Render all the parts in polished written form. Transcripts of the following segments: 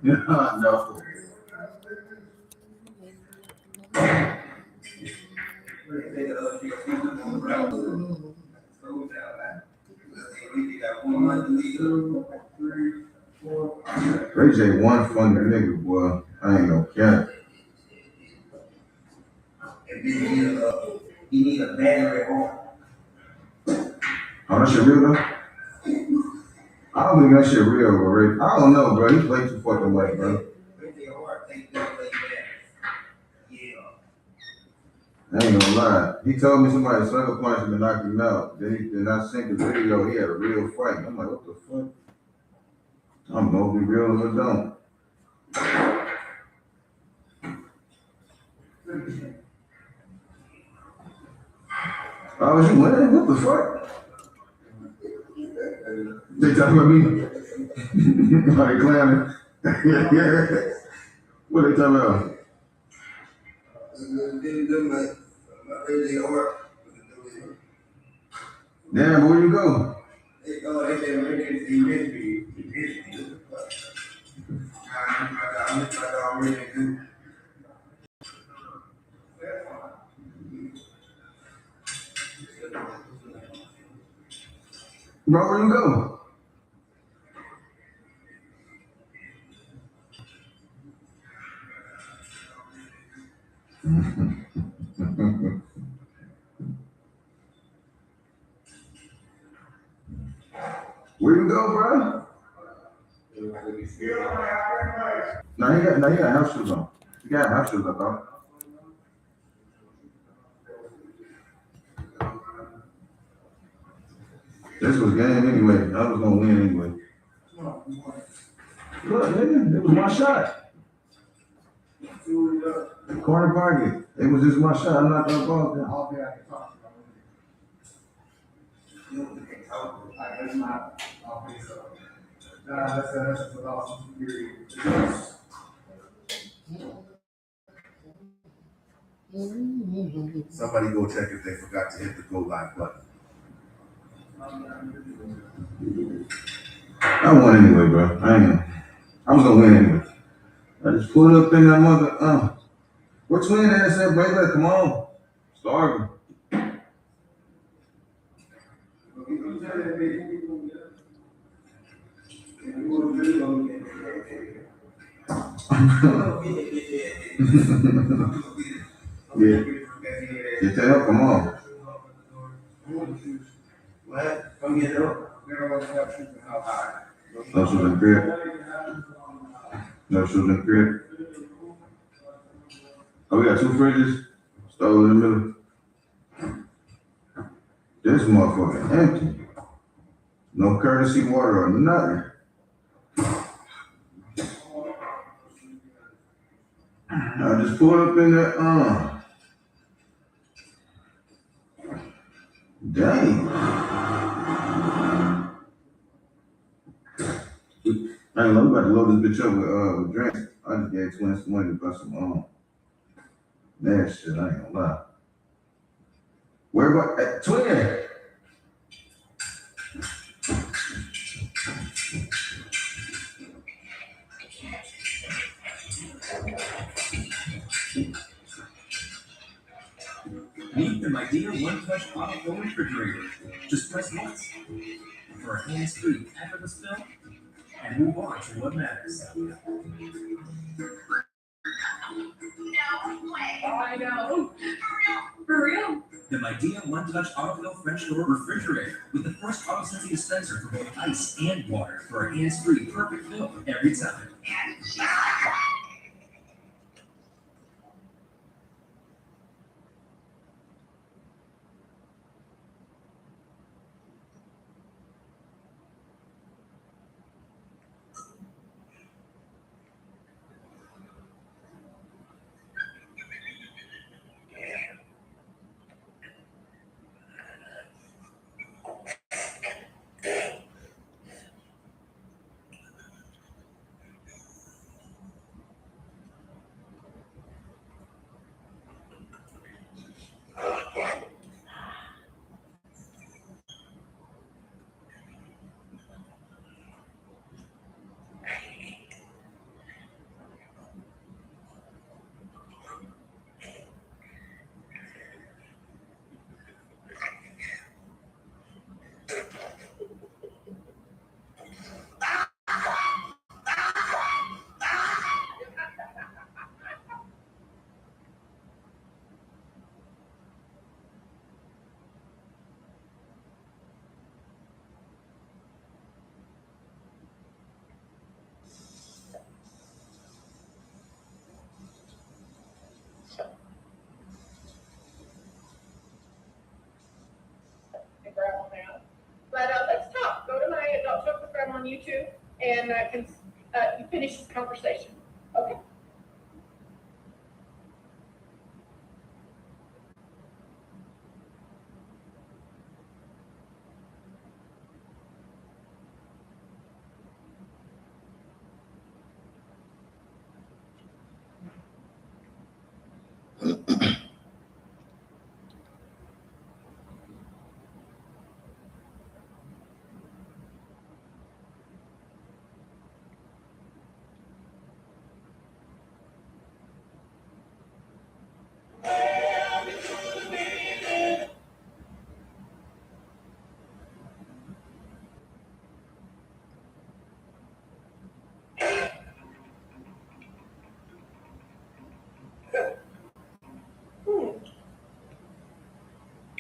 No. Ray J one funny nigga, boy. I ain't no cat. You need a battery on. Oh, that shit real though? I don't think that shit real, bro. Ray. I don't know, bro. He play too fucking late, bro. I ain't gonna lie. He told me somebody sucker punched him and knocked him out. Then I seen the video. He had a real fight. I'm like, what the fuck? I don't know if he real or don't. Oh, was you winning? What the fuck? They talking about me? Are they clowning? Yeah. What they talking about? Damn, where you go? Bro, where you go? Where you go, bro? No, he got house shoes on. He got house shoes up, bro. This was game anyway. I was gonna win anyway. Look, nigga, it was my shot. Corner pocket. It was just my shot. I'm not gonna ball down. All day I can talk about it. That's not obvious. That's a philosophy period. Somebody go check if they forgot to hit the go live button. I won anyway, bro. I was gonna win anyway. I just pulled up in that mother. What's winning ass at, baby? Come on. Starving. Yeah. You tell, come on. What? Come get it up. No shoes in the crib. No shoes in the crib. Oh, we got two fridges. Stove in the middle. This motherfucker empty. No courtesy water or nothing. I just pulled up in there. Dang. I ain't know, we about to load this bitch up with drinks. I just gave twins some money to buy some that shit, I ain't gonna lie. Where about twin? Meet the Idea One Touch Auto Refrigerator. Just press once for a hands-free effortless fill and move on to what matters. No way. I know. For real? The Idea One Touch Autofill French Door Refrigerator with the first auto-sensing dispenser for both ice and water for a hands-free perfect fill every time. and you finish this conversation. Okay.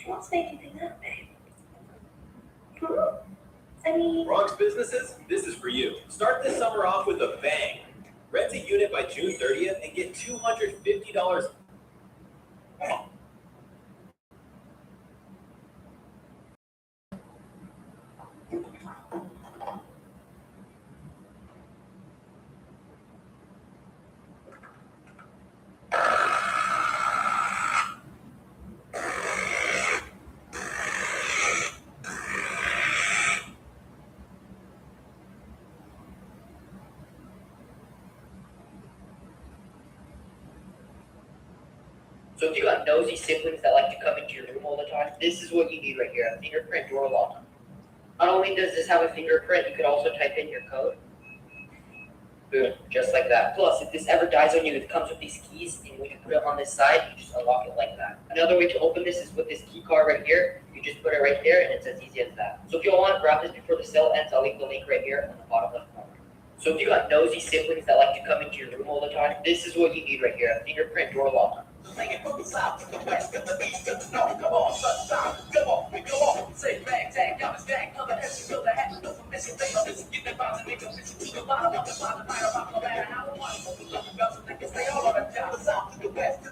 What's making you think that, babe? I mean, Bronx businesses, this is for you. Start this summer off with a bang. Rent a unit by June 30th and get $250. So if you got nosy siblings that like to come into your room all the time, this is what you need right here, a fingerprint door lock. Not only does this have a fingerprint, you could also type in your code. Boom, just like that. Plus, if this ever dies on you, it comes with these keys, and when you put it on this side, you just unlock it like that. Another way to open this is with this key card right here. You just put it right there, and it's as easy as that. So if you all want to grab this before the sale ends, I'll leave the link right here on the bottom left corner. So if you got nosy siblings that like to come into your room all the time, this is what you need right here, a fingerprint door lock. Sing it from the south to the west, to the east, to the north. Come on, sunshine. Come on. Say bang, tag, y'all is dang. Other heads, you feel the hat. No permission, they don't listen. Get that bounce and make them listen to the bottom of the bottom. Right about no matter how the one. They can stay all on the down, the south to the west.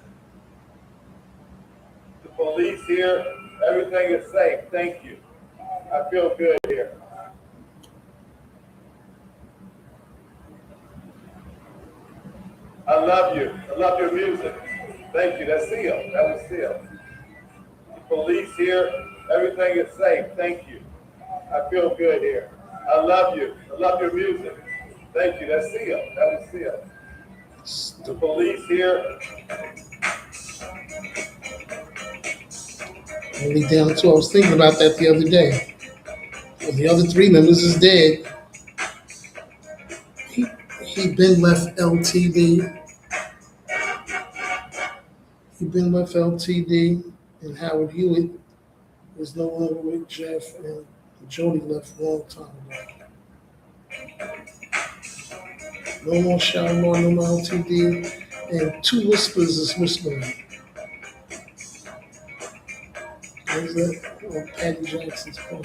The police here, everything is safe. Thank you. I feel good here. I love you. I love your music. Thank you. That's Seal. That was Seal. The police here, everything is safe. Thank you. I feel good here. I love you. I love your music. Thank you. That's Seal. That was Seal. The police here. Only down to, I was thinking about that the other day. Well, the other 3 members is dead. He been left LTD. He been left LTD, and Howard Hewitt was no longer with Jeff, and Jody left a long time ago. No more Shalimar, no more LTD, and 2 whispers is whispering. What is that? Oh, Patty Jackson's poem.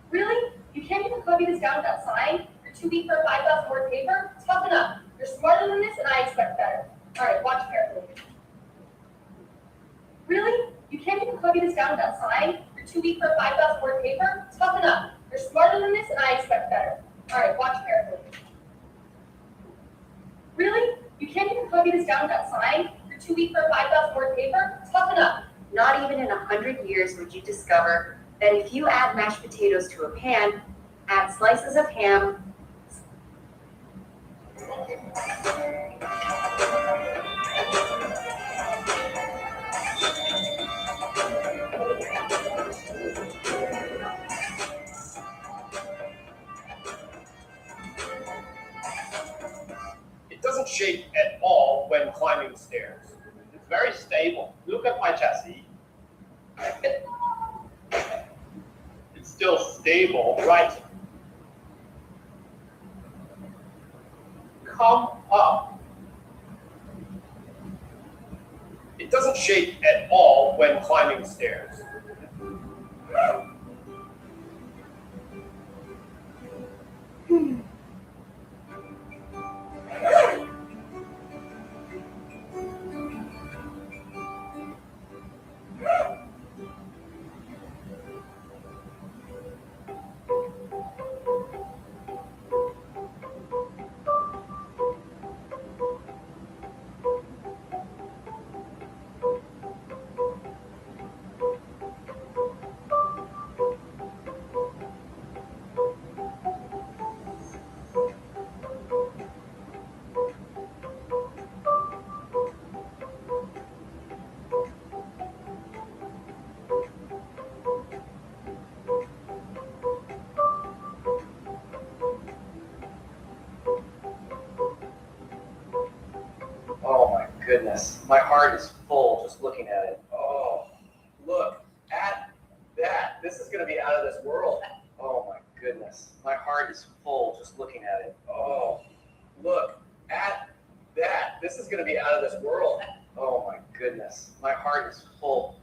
Really? You can't even copy this down without sign? You're too weak for a 5,000 word paper? Toughen up. You're smarter than this, and I expect better. All right, watch carefully. Really? You can't even copy this down without sign? You're too weak for a 5,000 word paper? Toughen up. You're smarter than this, and I expect better. All right, watch carefully. Really? You can't even copy this down without sign? You're too weak for a 5,000 word paper? Toughen up. Not even in 100 years would you discover that if you add mashed potatoes to a pan, add slices of ham, It doesn't shake at all when climbing stairs. It's very stable. Look at my chassis. It's still stable, right? Come up. It doesn't shake at all when climbing stairs. goodness, my heart is full just looking at it. Oh, look at that. This is going to be out of this world. Oh my goodness, my heart is full just looking at it. Oh, look at that. This is going to be out of this world. Oh my goodness, my heart is full.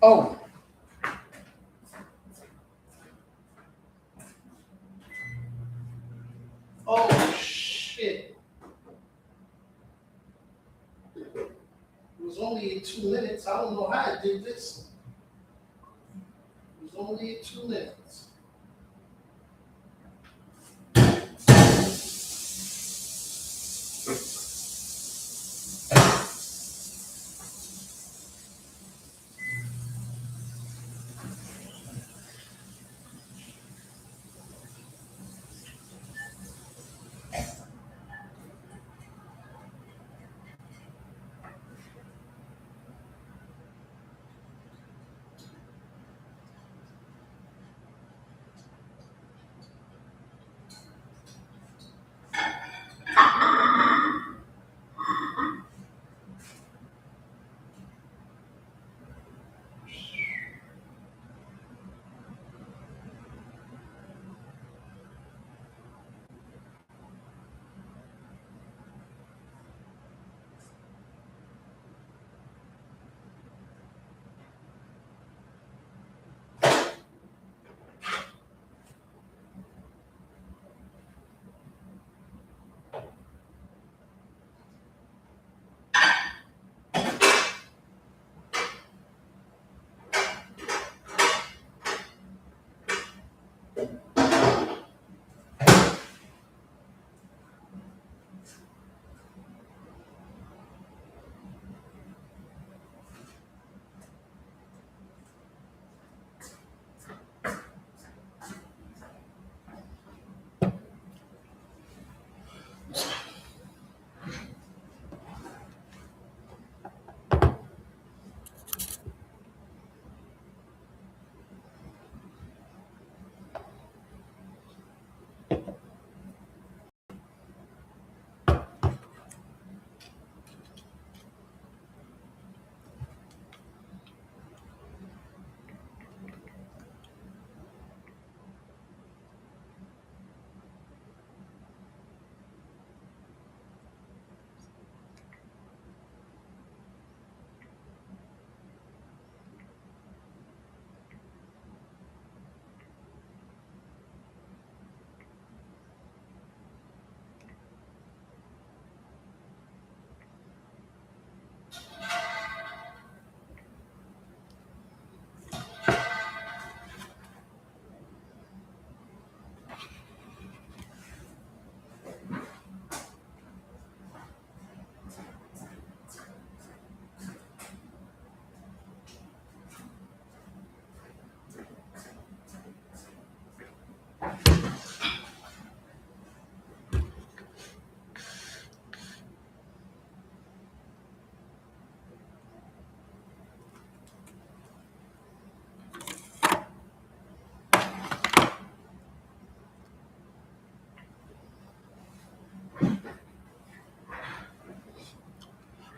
Oh. Oh, shit. It was only at 2 minutes. I don't know how I did this. It was only at 2 minutes.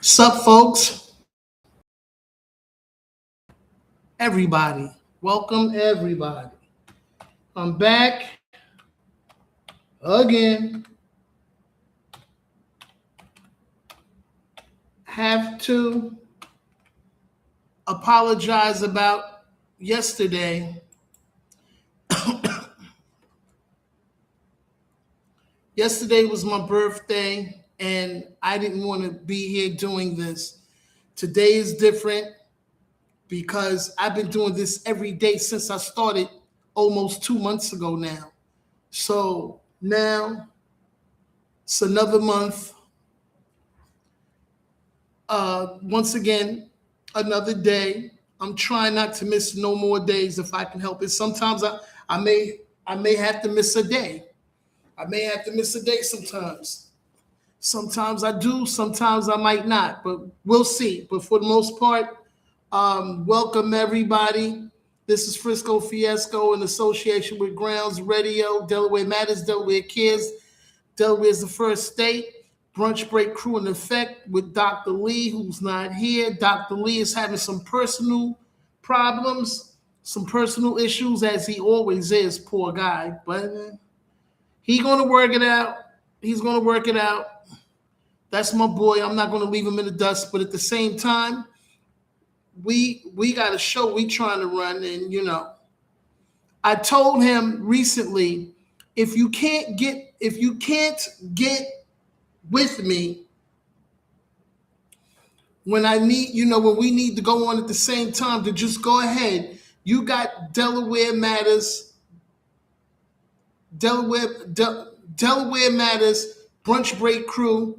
Sup, folks? Everybody. Welcome, everybody. I'm back again. Have to apologize about yesterday. Yesterday was my birthday, and I didn't want to be here doing this. Today is different because I've been doing this every day since I started almost 2 months ago now. So now it's another month. Once again, another day. I'm trying not to miss no more days if I can help it. Sometimes I may have to miss a day. I may have to miss a day sometimes. Sometimes I do, sometimes I might not, but we'll see. But for the most part, welcome everybody. This is FRiSCO FiASCO in association with Grounds Radio, Delaware Matters, Delaware Cares. Delaware is the first state. Brunch break crew in effect with Dr. Lee, who's not here. Dr. Lee is having some personal problems, some personal issues, as he always is, poor guy. But he's gonna work it out. He's gonna work it out. That's my boy. I'm not gonna leave him in the dust. But at the same time, we got a show we trying to run, and I told him recently, if you can't get with me, when I need, when we need to go on at the same time, to just go ahead. You got Delaware Matters, Delaware Matters Brunch Break Crew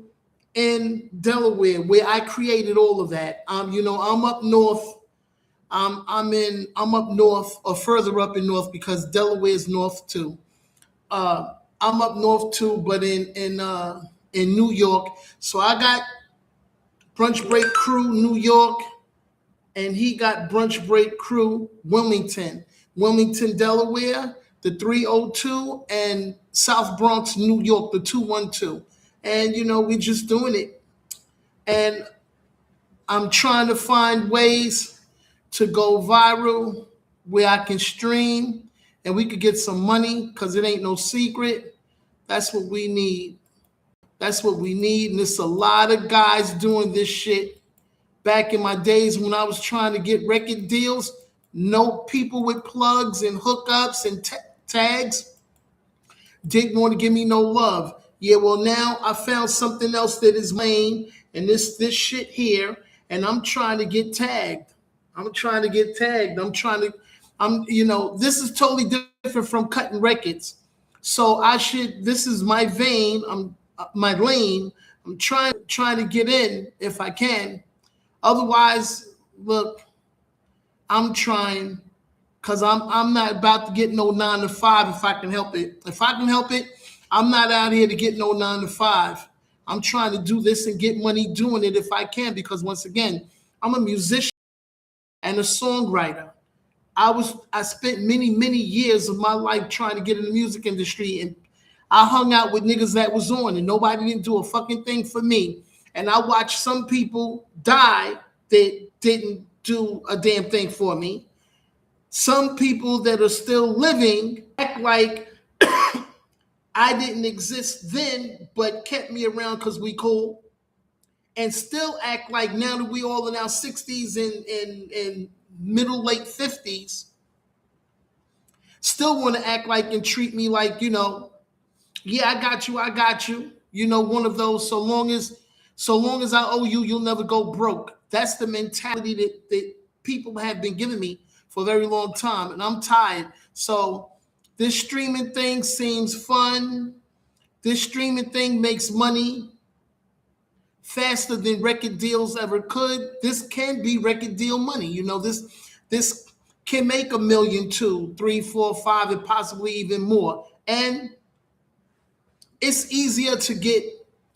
in Delaware, where I created all of that. I'm up north. I'm up north, or further up in north, because Delaware is north too. I'm up north too, but in New York. So I got Brunch Break Crew New York, and he got Brunch Break Crew Wilmington, Delaware, the 302, and South Bronx, New York, the 212. And we just doing it. And I'm trying to find ways to go viral where I can stream and we could get some money, because it ain't no secret. That's what we need. That's what we need. And there's a lot of guys doing this shit. Back in my days when I was trying to get record deals, no people with plugs and hookups and tags didn't want to give me no love. Yeah, well, now I found something else that is main, and this shit here, and I'm trying to get tagged. This is totally different from cutting records. So this is my vein, my lane. I'm trying to get in if I can. Otherwise, look, I'm trying, because I'm not about to get no 9 to 5 if I can help it. If I can help it, I'm not out here to get no 9 to 5. I'm trying to do this and get money doing it if I can, because once again, I'm a musician and a songwriter. I spent many years of my life trying to get in the music industry, and I hung out with niggas that was on, and nobody didn't do a fucking thing for me. And I watched some people die that didn't do a damn thing for me. Some people that are still living act like I didn't exist then, but kept me around because we cool. And still act like, now that we all in our 60s and middle, late 50s, still want to act like and treat me like, yeah, I got you. One of those, so long as I owe you, you'll never go broke. That's the mentality that people have been giving me for a very long time, and I'm tired. So this streaming thing seems fun. This streaming thing makes money faster than record deals ever could. This can be record deal money. This can make $1 million, 2, 3, 4, 5, and possibly even more. And it's easier to get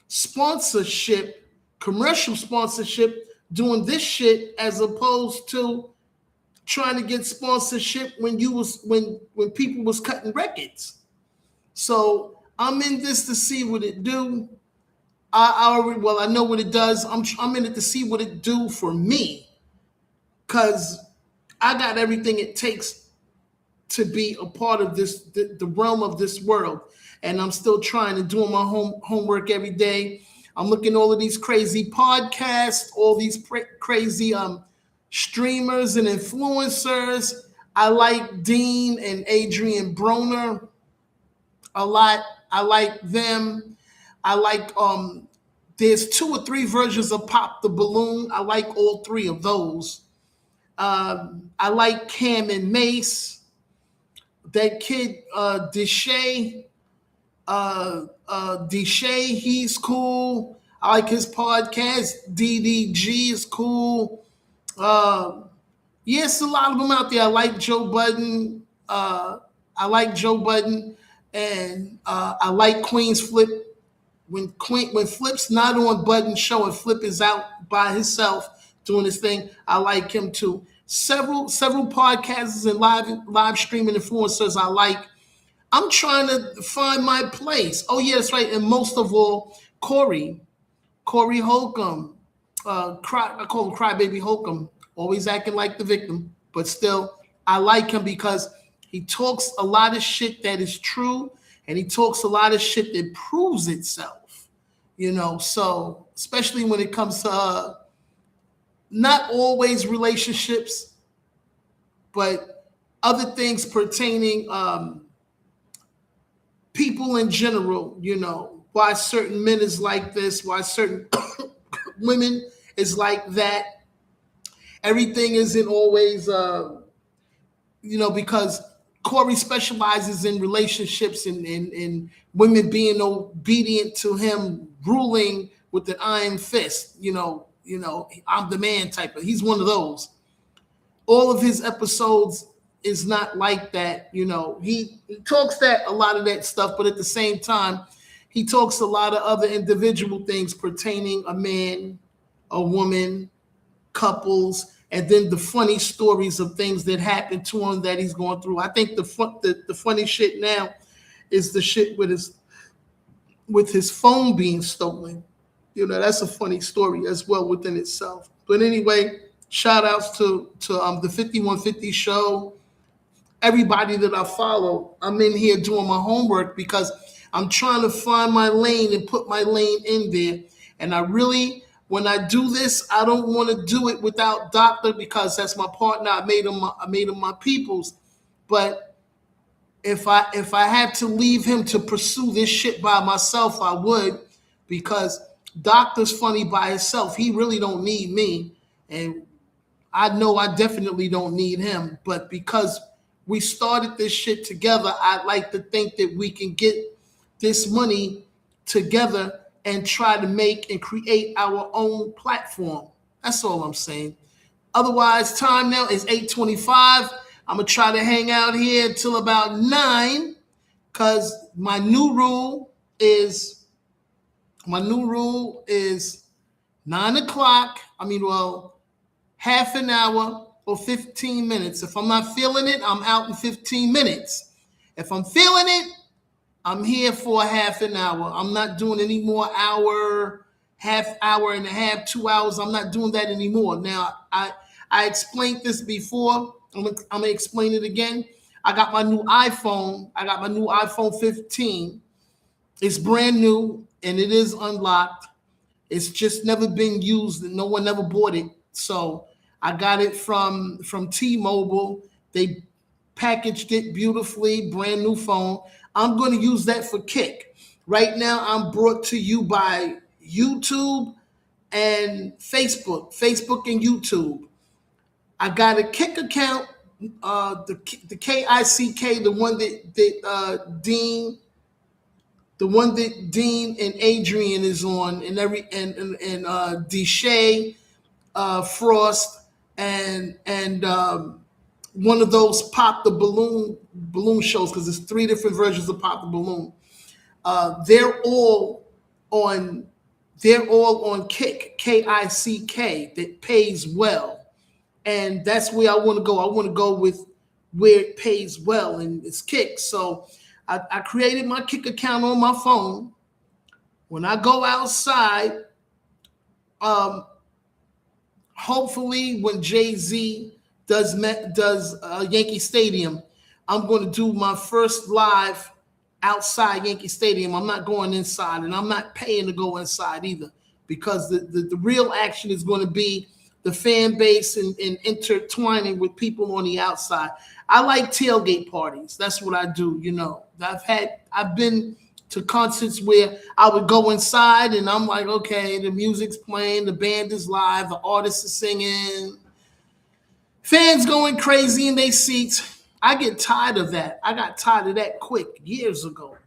sponsorship, commercial sponsorship, doing this shit as opposed to trying to get sponsorship when people was cutting records. So I'm in this to see what it do. I know what it does. I'm in it to see what it do for me, because I got everything it takes to be a part of the realm of this world. And I'm still trying to do my homework every day. I'm looking at all of these crazy podcasts, all these crazy streamers and influencers. I like Dean and Adrian Broner a lot. I like them. I like there's 2 or 3 versions of Pop the Balloon. I like all 3 of those. I like Cam and Mace. That kid Deshay, he's cool. I like his podcast. DDG is cool. Yes, a lot of them out there. I like Joe Budden. And I like Queen's Flip. When Flip's not on Budden's show and Flip is out by himself doing his thing, I like him too. Several podcasters and live streaming influencers I like. I'm trying to find my place. Oh yeah, that's right. And most of all, Corey Holcomb. I call him Crybaby Holcomb. Always acting like the victim, but still, I like him because he talks a lot of shit that is true, and he talks a lot of shit that proves itself. So especially when it comes to not always relationships, but other things pertaining people in general, why certain men is like this, why certain women is like that. Everything isn't always, because Corey specializes in relationships and women being obedient to him, ruling with an iron fist. I'm the man type of. He's one of those. All of his episodes is not like that. He talks that a lot of that stuff, but at the same time, he talks a lot of other individual things pertaining a man, a woman, couples, and then the funny stories of things that happened to him that he's going through. I think the funny shit now is the shit with his phone being stolen. That's a funny story as well within itself. But anyway, shout outs to the 5150 show. Everybody that I follow, I'm in here doing my homework because I'm trying to find my lane and put my lane in there. And I really, when I do this, I don't want to do it without Doctor because that's my partner. I made him my peoples. But if I had to leave him to pursue this shit by myself, I would, because Doctor's funny by himself. He really don't need me. And I know I definitely don't need him. But because we started this shit together, I'd like to think that we can get this money together and try to make and create our own platform. That's all I'm saying. Otherwise, time now is 8:25. I'm going to try to hang out here until about 9 because my new rule is 9 o'clock. Half an hour or 15 minutes. If I'm not feeling it, I'm out in 15 minutes. If I'm feeling it, I'm here for a half an hour. I'm not doing any more hour, half hour and a half, 2 hours. I'm not doing that anymore. Now, I explained this before. I'm gonna explain it again. I got my new iPhone. I got my new iPhone 15. It's brand new and it is unlocked. It's just never been used and no one ever bought it. So I got it from T-Mobile. They packaged it beautifully, brand new phone. I'm going to use that for Kick. Right now, I'm brought to you by YouTube and Facebook and YouTube. I got a Kick account, the KICK, the one that Dean and Adrian is on, and Deshay, Frost, and one of those Pop the Balloon shows, because there's 3 different versions of Pop the Balloon. They're all on Kick, KICK, that pays well, and that's where I want to go. I want to go with where it pays well, and it's Kick. So I created my Kick account on my phone. When I go outside, hopefully when Jay-Z does Yankee Stadium, I'm going to do my first live outside Yankee Stadium. I'm not going inside, and I'm not paying to go inside either, because the real action is going to be the fan base and intertwining with people on the outside. I like tailgate parties. That's what I do. I've been to concerts where I would go inside and I'm like, okay, the music's playing, the band is live, the artists are singing, fans going crazy in their seats. I get tired of that. I got tired of that quick years ago.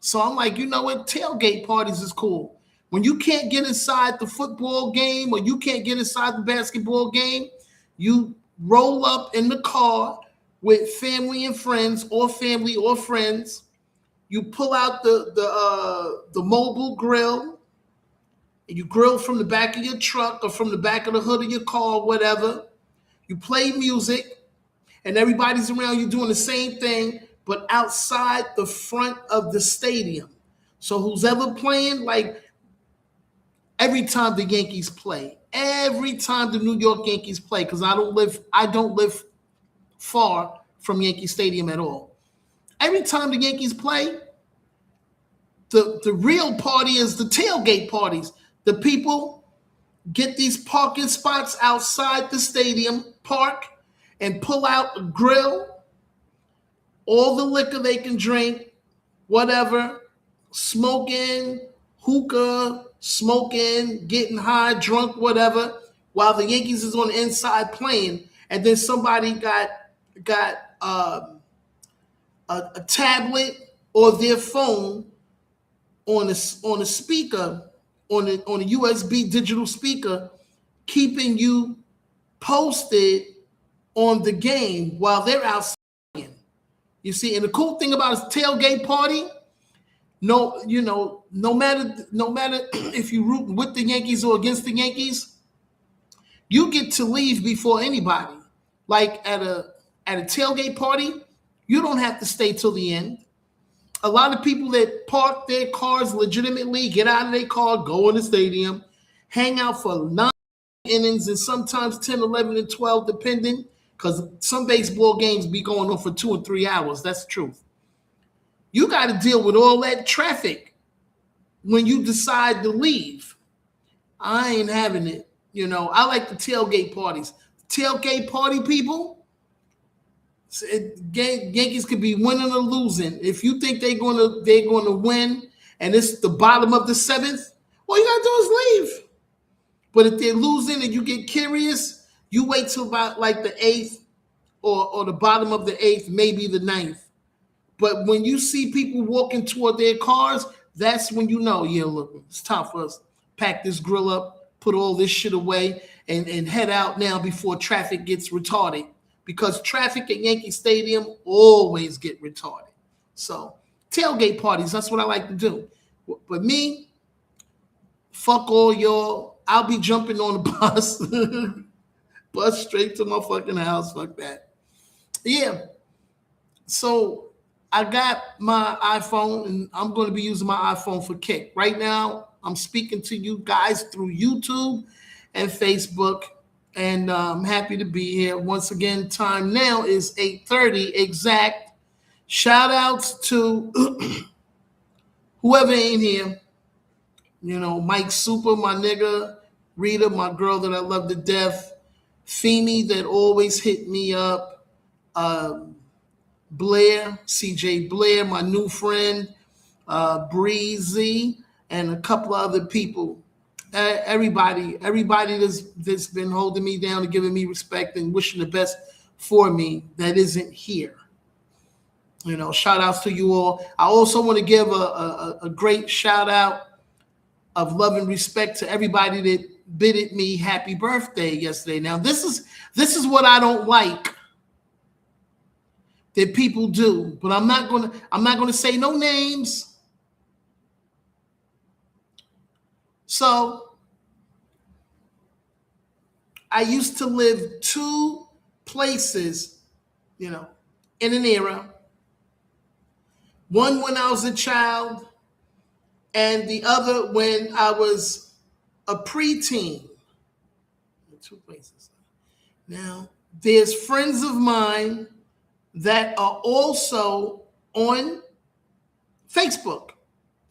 So I'm like, you know what? Tailgate parties is cool. When you can't get inside the football game or you can't get inside the basketball game, you roll up in the car with family and friends, or family or friends. You pull out the mobile grill, and you grill from the back of your truck or from the back of the hood of your car, or whatever. You play music, and everybody's around you doing the same thing, but outside the front of the stadium. So who's ever playing, like every time the Yankees play, every time the New York Yankees play, because I don't live far from Yankee Stadium at all. Every time the Yankees play, the real party is the tailgate parties. The people get these parking spots outside the stadium, park, and pull out a grill, all the liquor they can drink, whatever, smoking, hookah, smoking, getting high, drunk, whatever, while the Yankees is on the inside playing, and then somebody got a tablet or their phone on a speaker, on a USB digital speaker, keeping you posted on the game while they're outside. You see, and the cool thing about a tailgate party, no matter if you root with the Yankees or against the Yankees, you get to leave before anybody. Like at a tailgate party, you don't have to stay till the end. A lot of people that park their cars legitimately, get out of their car, go in the stadium, hang out for 9 innings and sometimes 10, 11, and 12, depending, because some baseball games be going on for 2 or 3 hours. That's the truth. You got to deal with all that traffic when you decide to leave. I ain't having it. I like the tailgate parties. Tailgate party people, Yankees could be winning or losing. If you think they're gonna win and it's the bottom of the 7th, all you gotta do is leave. But if they're losing and you get curious, you wait till about like the 8th or the bottom of the 8th, maybe the 9th. But when you see people walking toward their cars, that's when you know, yeah, look, it's time for us to pack this grill up, put all this shit away, and head out now before traffic gets retarded. Because traffic at Yankee Stadium always get retarded. So tailgate parties, that's what I like to do. But me, fuck all y'all. I'll be jumping on the bus. Bus straight to my fucking house. Fuck that. Yeah. So I got my iPhone, and I'm going to be using my iPhone for Kick. Right now, I'm speaking to you guys through YouTube and Facebook. And I'm happy to be here. Once again, time now is 8:30 exact. Shout outs to whoever ain't here. Mike Super, my nigga. Rita, my girl that I love to death. Feeny that always hit me up. Blair, CJ Blair, my new friend. Breezy, and a couple of other people. Everybody that's been holding me down and giving me respect and wishing the best for me that isn't here. Shout outs to you all. I also want to give a great shout out of love and respect to everybody that bidded me happy birthday yesterday. Now, this is what I don't like that people do, but I'm not gonna say no names. So I used to live 2 places, in an era. One when I was a child, and the other when I was a preteen. 2 places. Now, there's friends of mine that are also on Facebook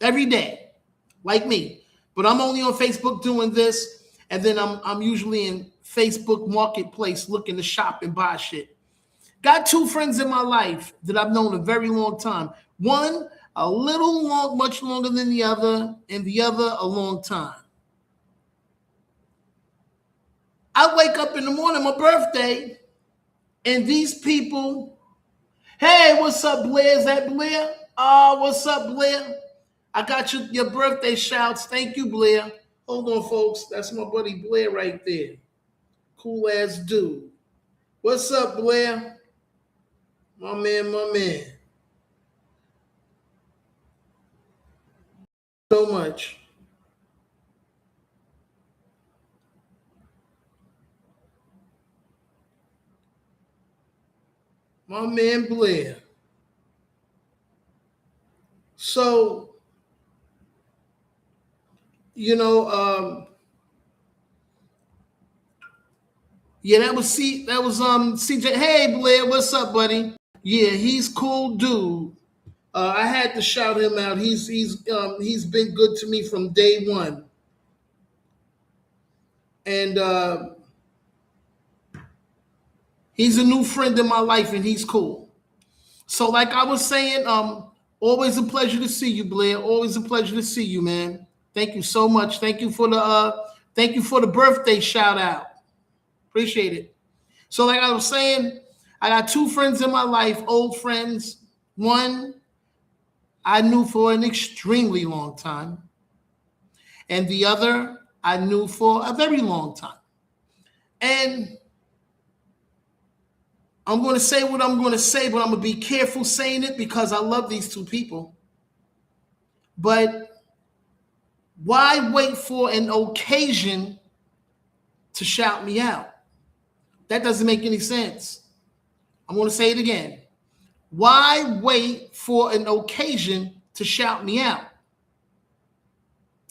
every day, like me. But I'm only on Facebook doing this, and then I'm usually in Facebook Marketplace looking to shop and buy shit. Got 2 friends in my life that I've known a very long time. One much longer than the other, and the other a long time. I wake up in the morning, my birthday, and these people, hey, what's up, Blair? Is that Blair? What's up, Blair? I got your birthday shouts. Thank you, Blair. Hold on, folks. That's my buddy Blair right there. Cool ass dude. What's up, Blair? My man. So much. My man Blair. So, that was CJ. Hey Blair, what's up, buddy? Yeah, he's cool dude. I had to shout him out. He's been good to me from day one. And he's a new friend in my life, and he's cool. So like I was saying, always a pleasure to see you, Blair. Always a pleasure to see you, man. Thank you so much. Thank you for the birthday shout out. Appreciate it. So like I was saying, I got two friends in my life, old friends. One I knew for an extremely long time, and the other I knew for a very long time. And I'm going to say what I'm going to say, but I'm going to be careful saying it because I love these two people. But why wait for an occasion to shout me out? That doesn't make any sense. I'm going to say it again. Why wait for an occasion to shout me out?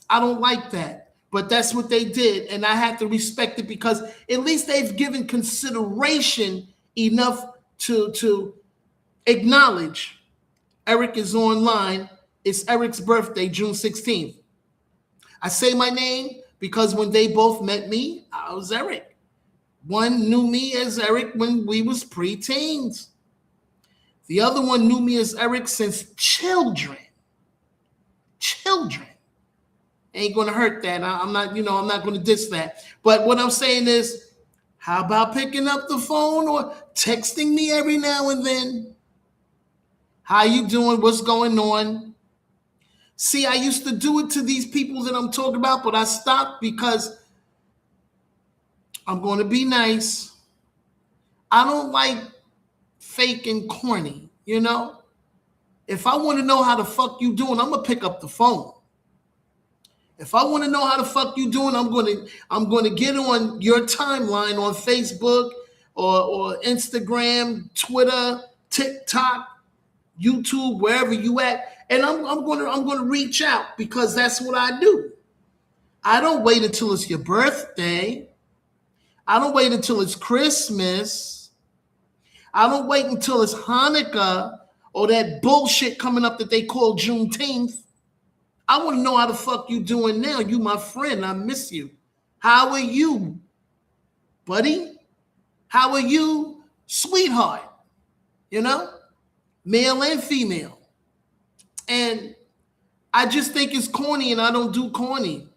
I don't like that, but that's what they did, and I have to respect it because at least they've given consideration enough to acknowledge Eric is online. It's Eric's birthday, June 16th. I say my name because when they both met me, I was Eric. One knew me as Eric when we was pre-teens. The other one knew me as Eric since children. Ain't gonna hurt that. I'm not gonna diss that. But what I'm saying is, how about picking up the phone or texting me every now and then? How you doing? What's going on? See, I used to do it to these people that I'm talking about, but I stopped because I'm going to be nice. I don't like fake and corny, you know? If I want to know how the fuck you doing, I'm going to pick up the phone. If I want to know how the fuck you doing, I'm going to get on your timeline on Facebook or Instagram, Twitter, TikTok, YouTube, wherever you at, and I'm going to reach out because that's what I do. I don't wait until it's your birthday. I don't wait until it's Christmas. I don't wait until it's Hanukkah or that bullshit coming up that they call Juneteenth. I want to know how the fuck you doing now. You my friend. I miss you. How are you, buddy? How are you, sweetheart? You know, male and female. And I just think it's corny and I don't do corny.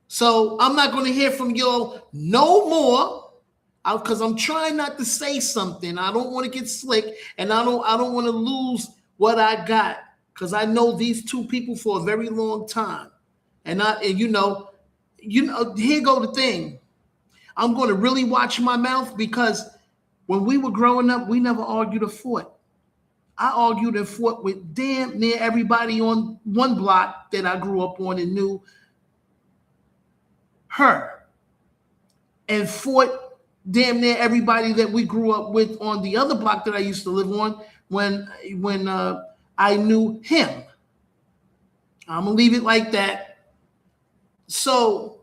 So I'm not going to hear from y'all no more because I'm trying not to say something. I don't want to get slick and I don't want to lose what I got. Because I know these two people for a very long time. And here go the thing. I'm going to really watch my mouth because when we were growing up, we never argued or fought. I argued and fought with damn near everybody on one block that I grew up on and knew her. And fought damn near everybody that we grew up with on the other block that I used to live on when I knew him. I'm going to leave it like that. So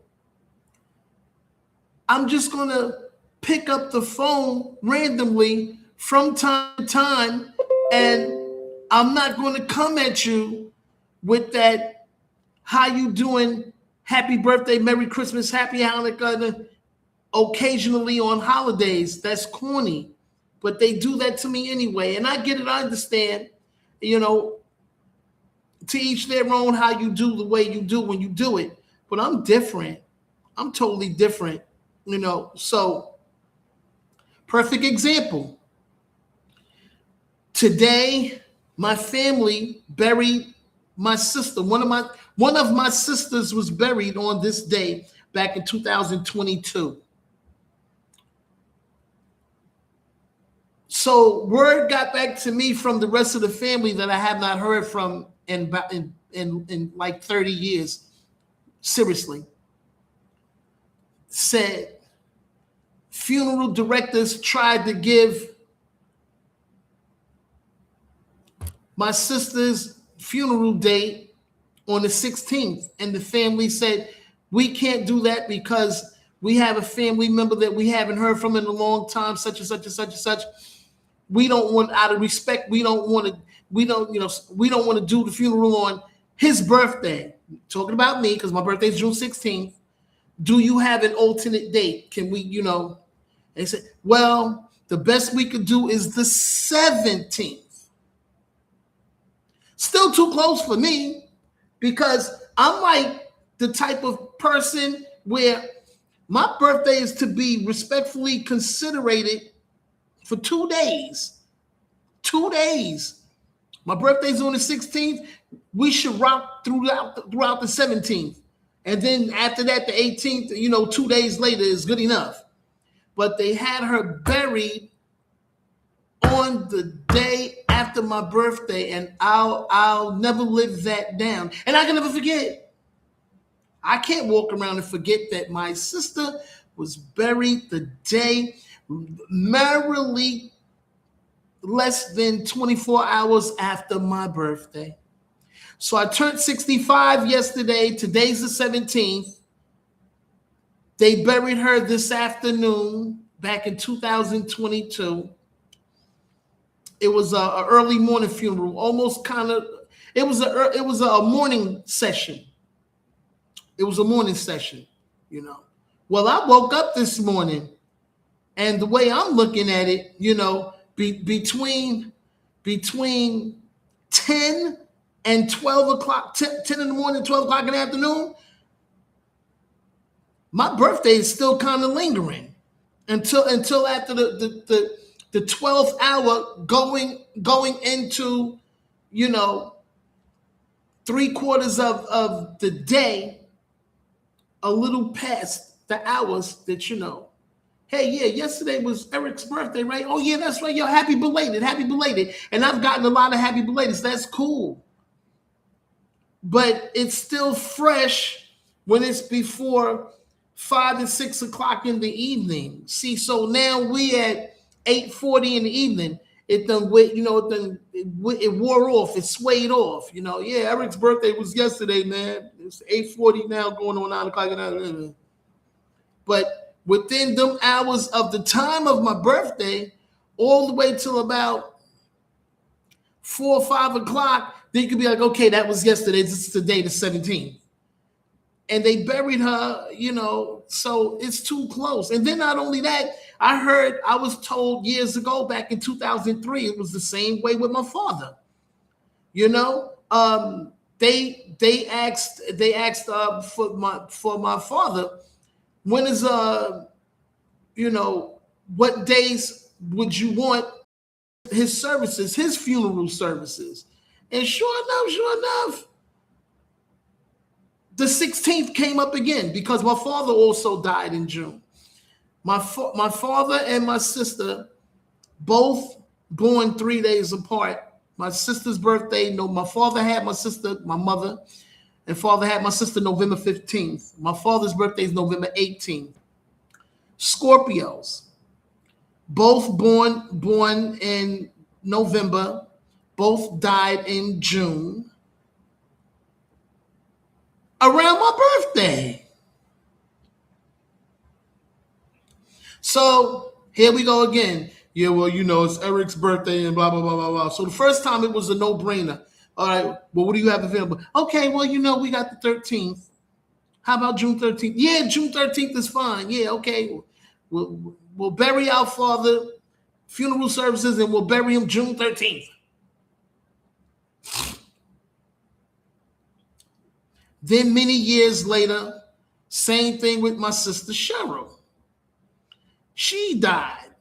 I'm just going to pick up the phone randomly from time to time, and I'm not going to come at you with that, how you doing, happy birthday, Merry Christmas, happy Hanukkah, occasionally on holidays. That's corny. But they do that to me anyway. And I get it, I understand. You know, to each their own how you do the way you do when you do it. But I'm different. I'm totally different, you know. So, perfect example. Today, my family buried my sister. One of my sisters was buried on this day back in 2022. So word got back to me from the rest of the family that I have not heard from in like 30 years. Seriously. Said funeral directors tried to give my sister's funeral date on the 16th. And the family said, we can't do that because we have a family member that we haven't heard from in a long time, such and such and such and such. We don't want, out of respect, we don't want to do the funeral on his birthday. Talking about me, because my birthday is June 16th. Do you have an alternate date? Can we, They said, well, the best we could do is the 17th. Still too close for me because I'm like the type of person where my birthday is to be respectfully considerated for 2 days. 2 days. My birthday's on the 16th. We should rock throughout the 17th. And then after that, the 18th, 2 days later is good enough. But they had her buried on the day after my birthday, and I'll never live that down. And I can never forget. I can't walk around and forget that my sister was buried the day, merrily less than 24 hours after my birthday. So I turned 65 yesterday. Today's the 17th. They buried her this afternoon back in 2022. It was an early morning funeral, almost kind of. It was a morning session. It was a morning session, Well, I woke up this morning, and the way I'm looking at it, between 10 and 12 o'clock, 10 in the morning, 12 o'clock in the afternoon, my birthday is still kind of lingering until after the 12th hour going into, 3/4 of the day, a little past the hours that, hey, yeah, yesterday was Eric's birthday, right? Oh, yeah, that's right. Yo, happy belated. And I've gotten a lot of happy belateds. That's cool. But it's still fresh when it's before 5 and 6 o'clock in the evening. See, so now we at 8:40 in the evening. It wore off. It swayed off. Yeah, Eric's birthday was yesterday, man. It's 8:40 now, going on 9 o'clock in the afternoon. But within them hours of the time of my birthday, all the way till about 4 or 5 o'clock, then you could be like, okay, that was yesterday. This is today, the 17th. And they buried her, so it's too close. And then not only that, I was told years ago, back in 2003, it was the same way with my father. They asked for my father, when is what days would you want his services, his funeral services? And sure enough, the 16th came up again because my father also died in June. My father and my sister, both born 3 days apart. My sister's birthday, my father had my sister, my mother, and father had my sister November 15th. My father's birthday is November 18th. Scorpios, both born in November, both died in June. Around my birthday. So here we go again. Yeah, well, it's Eric's birthday and blah, blah, blah, blah, blah. So the first time it was a no-brainer. All right, well, what do you have available? Okay, well, we got the 13th. How about June 13th? Yeah, June 13th is fine. Yeah, okay. We'll bury our father, funeral services, and we'll bury him June 13th. Then many years later, same thing with my sister Cheryl. She died.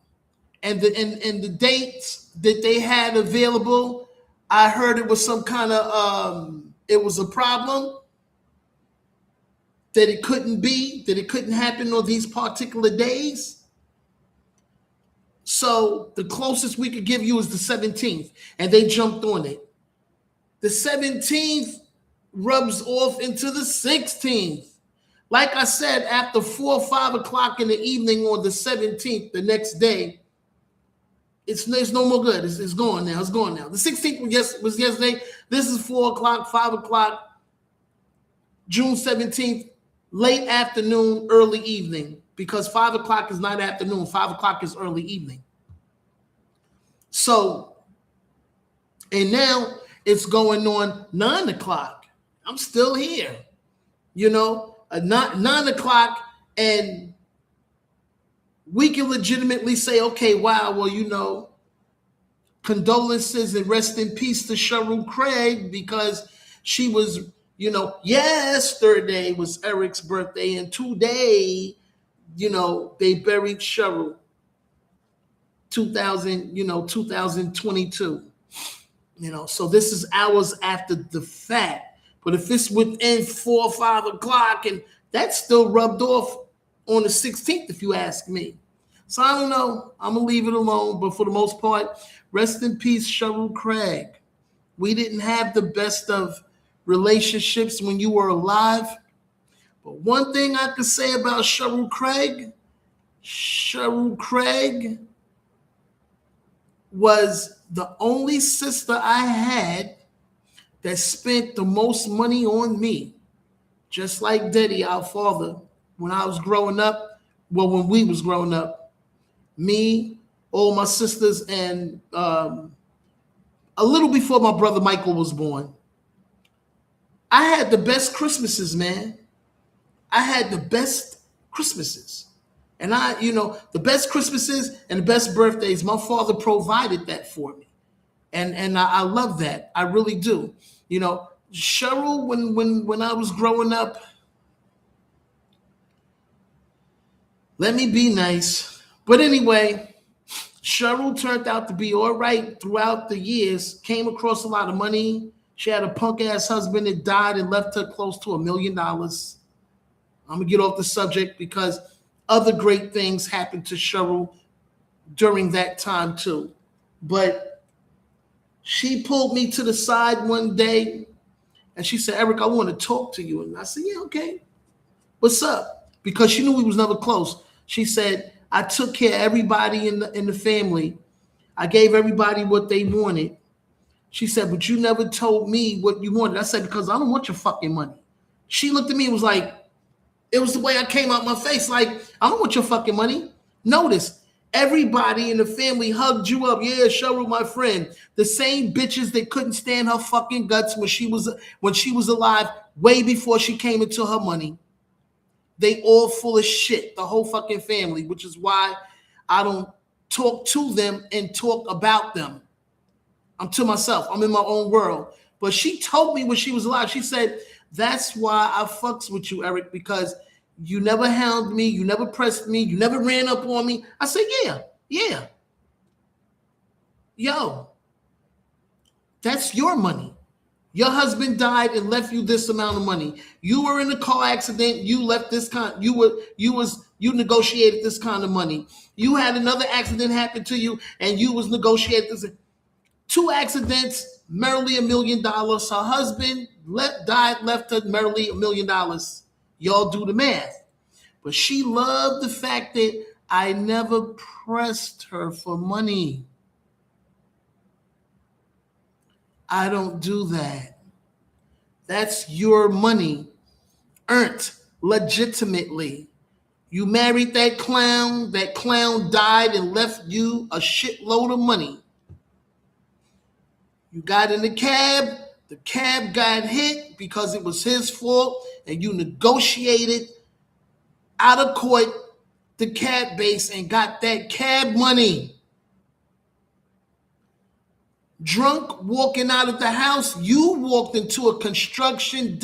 And the dates that they had available, I heard it was some kind of it was a problem that it couldn't happen on these particular days. So the closest we could give you is the 17th, and they jumped on it. The 17th rubs off into the 16th. Like I said, after 4 or 5 o'clock in the evening on the 17th, the next day, it's no more good. It's gone now. It's gone now. The 16th was yesterday. This is 4 o'clock, 5 o'clock, June 17th, late afternoon, early evening, because 5 o'clock is not afternoon. 5 o'clock is early evening. So, and now it's going on 9 o'clock. I'm still here, 9 o'clock, and we can legitimately say, okay, wow, well, condolences and rest in peace to Cheryl Craig, because she was, Yesterday was Eric's birthday, and today, they buried Cheryl. 2022. So this is hours after the fact. But if it's within 4 or 5 o'clock, and that's still rubbed off on the 16th, if you ask me. So I don't know. I'm gonna leave it alone. But for the most part, rest in peace, Cheryl Craig. We didn't have the best of relationships when you were alive. But one thing I could say about Cheryl Craig was the only sister I had that spent the most money on me. Just like Daddy, our father, when I was growing up, when we was growing up, me, all my sisters, and a little before my brother Michael was born. I had the best Christmases, man. I had the best Christmases. And the best Christmases and the best birthdays, my father provided that for me. And I love that. I really do. Cheryl, when I was growing up, let me be nice. But anyway, Cheryl turned out to be all right throughout the years, came across a lot of money. She had a punk ass husband that died and left her close to $1 million. I'm going to get off the subject because other great things happened to Cheryl during that time too. But she pulled me to the side one day and she said, Eric, I want to talk to you. And I said, yeah, okay. What's up? Because she knew we was never close. She said, I took care of everybody in the family. I gave everybody what they wanted. She said, but you never told me what you wanted. I said, because I don't want your fucking money. She looked at me and was like, it was the way I came out my face. Like, I don't want your fucking money. Notice, everybody in the family hugged you up. Yeah, Cheryl, my friend. The same bitches that couldn't stand her fucking guts when she was alive, way before she came into her money. They all full of shit, the whole fucking family, which is why I don't talk to them and talk about them. I'm to myself. I'm in my own world. But she told me when she was alive, she said, that's why I fucks with you, Eric, because you never hounded me, you never pressed me, you never ran up on me. I said, yeah. Yo, that's your money. Your husband died and left you this amount of money. You were in a car accident. You left this kind. You negotiated this kind of money. You had another accident happen to you, and you was negotiated this. 2 accidents, merely $1 million. Her husband died, left her merely $1 million. Y'all do the math. But she loved the fact that I never pressed her for money. I don't do that. That's your money, earned legitimately. You married that clown died and left you a shitload of money. You got in the cab got hit because it was his fault, and you negotiated out of court the cab base and got that cab money. Drunk, walking out of the house, you walked into a construction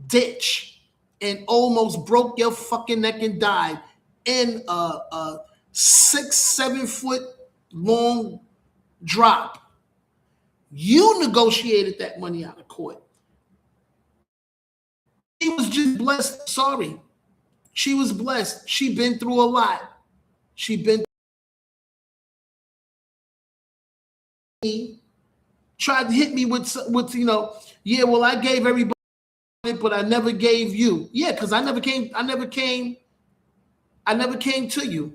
ditch and almost broke your fucking neck and died in a 6-7 foot long drop. You negotiated that money out of court. She was just blessed. Sorry. She was blessed. She been through a lot. Tried to hit me with yeah, well, I gave everybody, but I never gave you. Yeah, because I never came to you.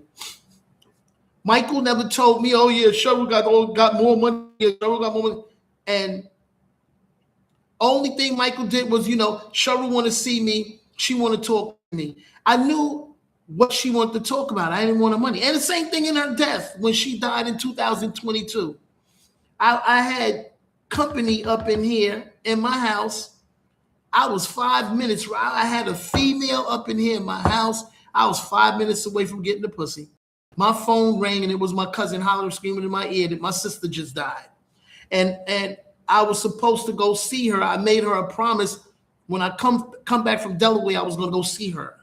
Michael never told me, oh yeah, Cheryl got more money. Cheryl got more money. And only thing Michael did was, Cheryl want to see me. She want to talk to me. I knew what she wanted to talk about. I didn't want her money. And the same thing in her death when she died in 2022. I had company up in here in my house. I was 5 minutes. I had a female up in here in my house. I was 5 minutes away from getting the pussy. My phone rang and it was my cousin hollering, screaming in my ear that my sister just died. And I was supposed to go see her. I made her a promise when I come back from Delaware, I was going to go see her.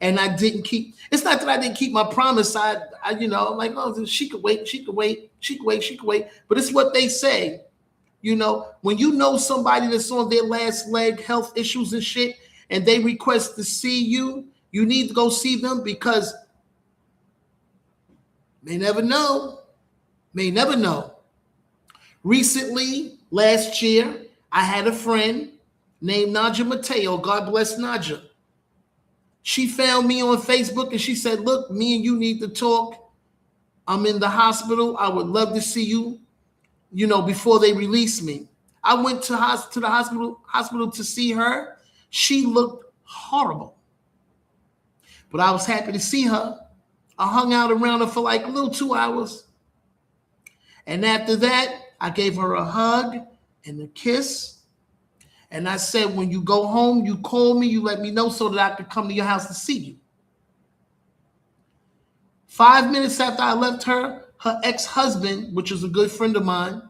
And I didn't keep, it's not that I didn't keep my promise. I I'm like, oh, she could wait. But it's what they say. When you know somebody that's on their last leg, health issues and shit, and they request to see you, you need to go see them because may never know. Recently, last year, I had a friend named Naja Mateo. God bless Naja. She found me on Facebook and she said, look, me and you need to talk. I'm in the hospital. I would love to see you, before they release me. I went to the hospital to see her. She looked horrible. But I was happy to see her. I hung out around her for like a little 2 hours. And after that, I gave her a hug and a kiss. And I said, when you go home, you call me, you let me know so that I could come to your house to see you. 5 minutes after I left her ex-husband, which is a good friend of mine,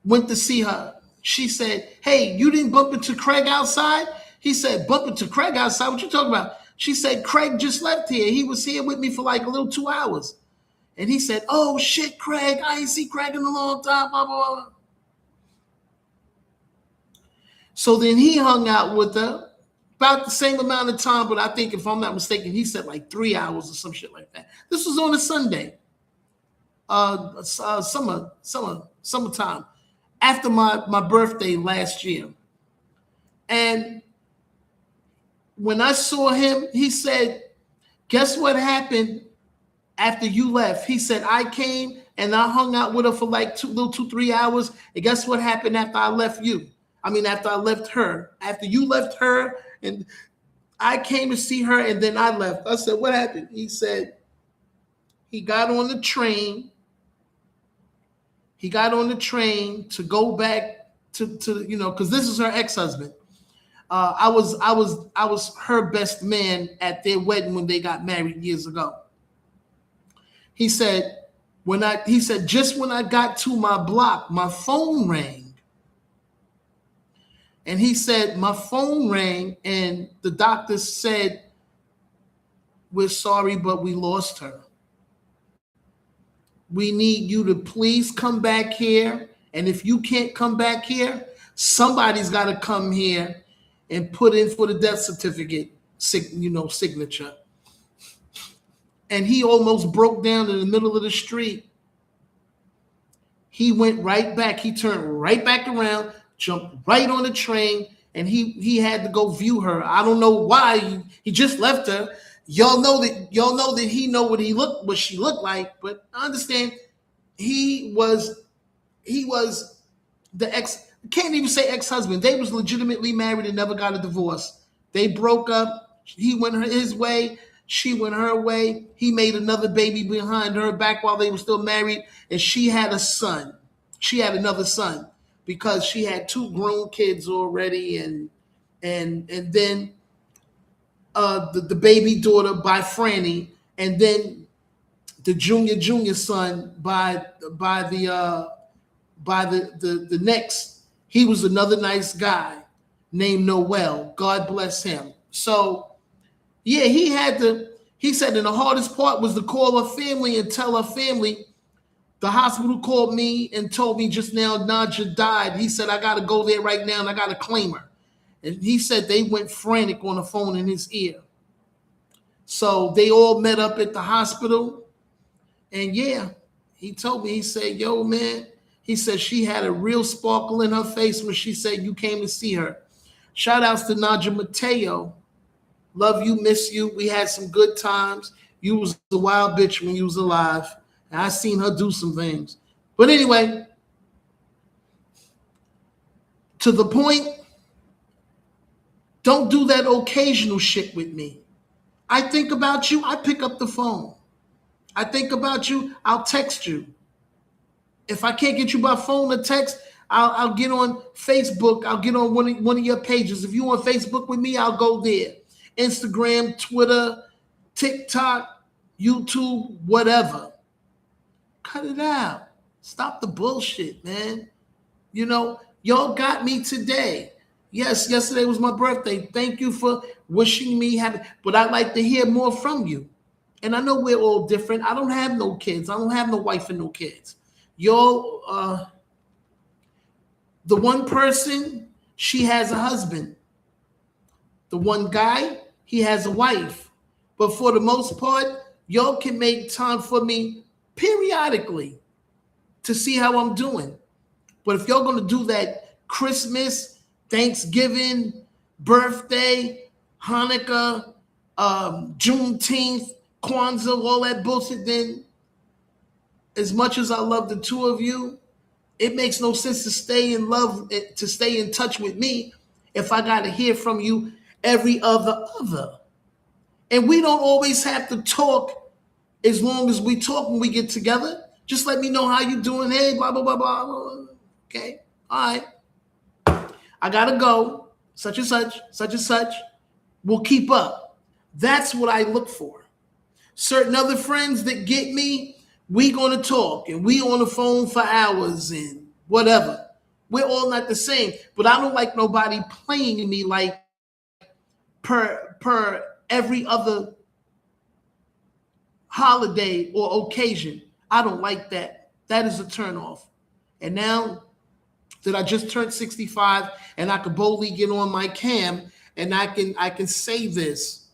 went to see her. She said, hey, you didn't bump into Craig outside? He said, bump into Craig outside? What you talking about? She said, Craig just left here. He was here with me for like a little 2 hours. And he said, oh, shit, Craig. I ain't seen Craig in a long time, blah, blah, blah. So then he hung out with her about the same amount of time, but I think if I'm not mistaken, he said like 3 hours or some shit like that. This was on a Sunday, summertime, after my birthday last year. And when I saw him, he said, guess what happened after you left? He said, I came and I hung out with her for like 3 hours. And guess what happened after I left you? After I left her, after you left her, and I came to see her, and then I left. I said, what happened? He said, he got on the train. He got on the train to go back to because this is her ex-husband. I was her best man at their wedding when they got married years ago. He said, just when I got to my block, my phone rang. And he said, my phone rang and the doctor said, we're sorry, but we lost her. We need you to please come back here. And if you can't come back here, somebody's got to come here and put in for the death certificate, signature. And he almost broke down in the middle of the street. He went right back. He turned right back around, jumped right on the train, and he had to go view her. I don't know why he just left her. Y'all know that he know what she looked like, but I understand he was the ex, can't even say ex-husband. They was legitimately married and never got a divorce. They broke up. He went his way. She went her way. He made another baby behind her back while they were still married, and she had a son. She had another son because she had 2 grown kids already, and then the baby daughter by Franny, and then the junior son by the next. He was another nice guy named Noel. God bless him. So yeah, he said, and the hardest part was to call her family and tell her family. The hospital called me and told me just now Naja died. He said, I got to go there right now and I got to claim her. And he said they went frantic on the phone in his ear. So they all met up at the hospital. And yeah, he told me, he said, yo, man, he said she had a real sparkle in her face when she said you came to see her. Shout outs to Naja Mateo. Love you, miss you. We had some good times. You was a wild bitch when you was alive. And I seen her do some things. But anyway, to the point, don't do that occasional shit with me. I think about you, I pick up the phone. I think about you, I'll text you. If I can't get you by phone or text, I'll get on Facebook. I'll get on one of your pages. If you on Facebook with me, I'll go there. Instagram, Twitter, TikTok, YouTube, whatever. Cut it out. Stop the bullshit, man. You know, y'all got me today. Yes, yesterday was my birthday. Thank you for wishing me happy. But I'd like to hear more from you. And I know we're all different. I don't have no kids. I don't have no wife and no kids. Y'all, the one person, she has a husband. The one guy, he has a wife. But for the most part, y'all can make time for me periodically to see how I'm doing. But if y'all going to do that Christmas, Thanksgiving, birthday, Hanukkah, Juneteenth, Kwanzaa, all that bullshit, then as much as I love the two of you, it makes no sense to stay in love, to stay in touch with me if I got to hear from you every other. And we don't always have to talk as long as we talk when we get together. Just let me know how you doing. Hey, blah, blah, blah, blah. Okay. All right. I got to go. Such and such, such and such. We'll keep up. That's what I look for. Certain other friends that get me, we going to talk and we on the phone for hours and whatever. We're all not the same. But I don't like nobody playing me like per every other holiday or occasion. I don't like that. That is a turnoff. And now that I just turned 65 and I can boldly get on my cam and I can say this,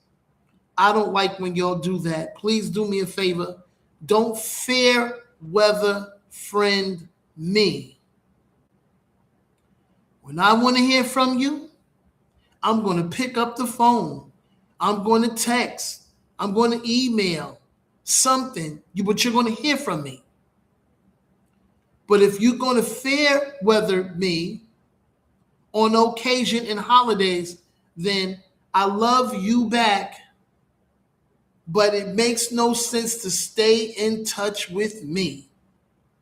I don't like when y'all do that. Please do me a favor. Don't fair weather friend me. When I want to hear from you, I'm going to pick up the phone. I'm going to text. I'm going to email something, but you're going to hear from me. But if you're going to fair weather me on occasion and holidays, then I love you back. But it makes no sense to stay in touch with me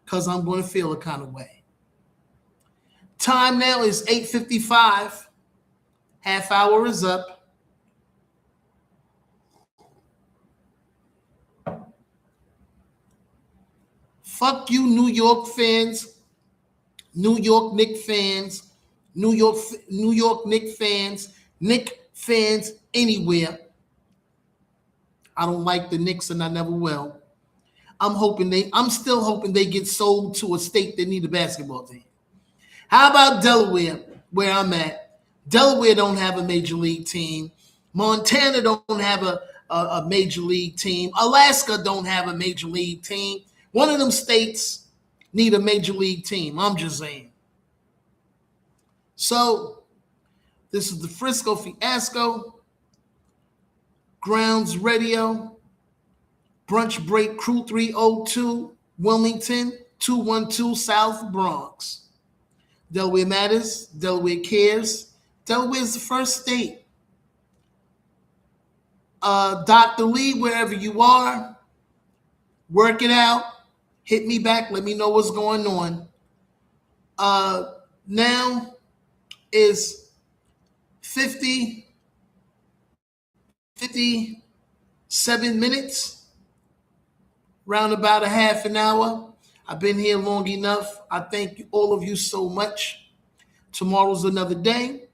because I'm going to feel a kind of way. Time now is 8:55. Half hour is up. Fuck you, New York fans, New York Knicks fans, New York Knicks fans, Knicks fans anywhere. I don't like the Knicks and I never will. I'm still hoping they get sold to a state that need a basketball team. How about Delaware, where I'm at? Delaware don't have a major league team. Montana don't have a major league team. Alaska don't have a major league team. One of them states need a major league team. I'm just saying. So this is the FRiSCO FiASCO Grounds Radio Brunch Break Crew 302 Wilmington 212 South Bronx. Delaware matters. Delaware cares. Delaware is the first state. Dr. Lee, wherever you are, work it out. Hit me back. Let me know what's going on. Now is 57 minutes, round about a half an hour. I've been here long enough. I thank all of you so much. Tomorrow's another day,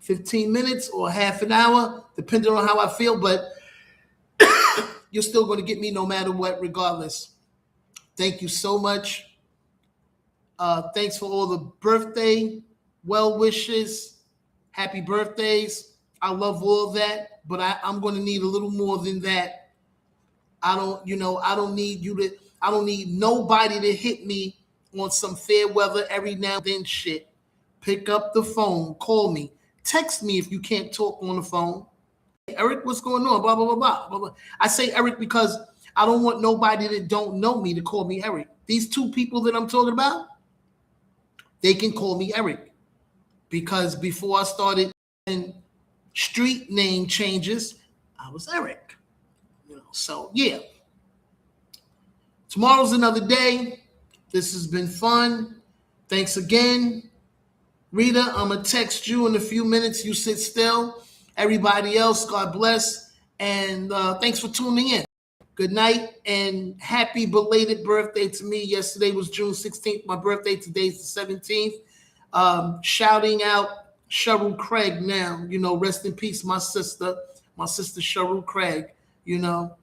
15 minutes or half an hour, depending on how I feel, but you're still going to get me no matter what, regardless. Thank you so much. Thanks for all the birthday well wishes. Happy birthdays. I love all that, but I'm going to need a little more than that. I don't need nobody to hit me on some fair weather every now and then shit. Pick up the phone, call me, text me if you can't talk on the phone. Hey, Eric, what's going on? Blah, blah, blah, blah, blah, blah. I say Eric because I don't want nobody that don't know me to call me Eric. These two people that I'm talking about, they can call me Eric. Because before I started in street name changes, I was Eric. So yeah. Tomorrow's another day. This has been fun. Thanks again. Rita, I'm going to text you in a few minutes. You sit still. Everybody else, God bless. And thanks for tuning in. Good night and happy belated birthday to me. Yesterday was June 16th. My birthday today's the 17th. Shouting out Cheryl Craig now. You know, rest in peace, my sister Cheryl Craig. You know,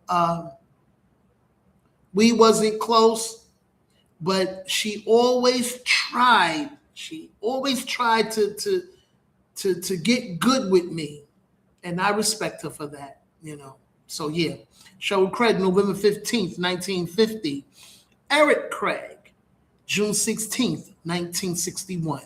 we wasn't close, but she always tried. She always tried to get good with me, and I respect her for that. You know, so yeah. Cheryl Craig, November 15th, 1950. Eric Craig, June 16th, 1961.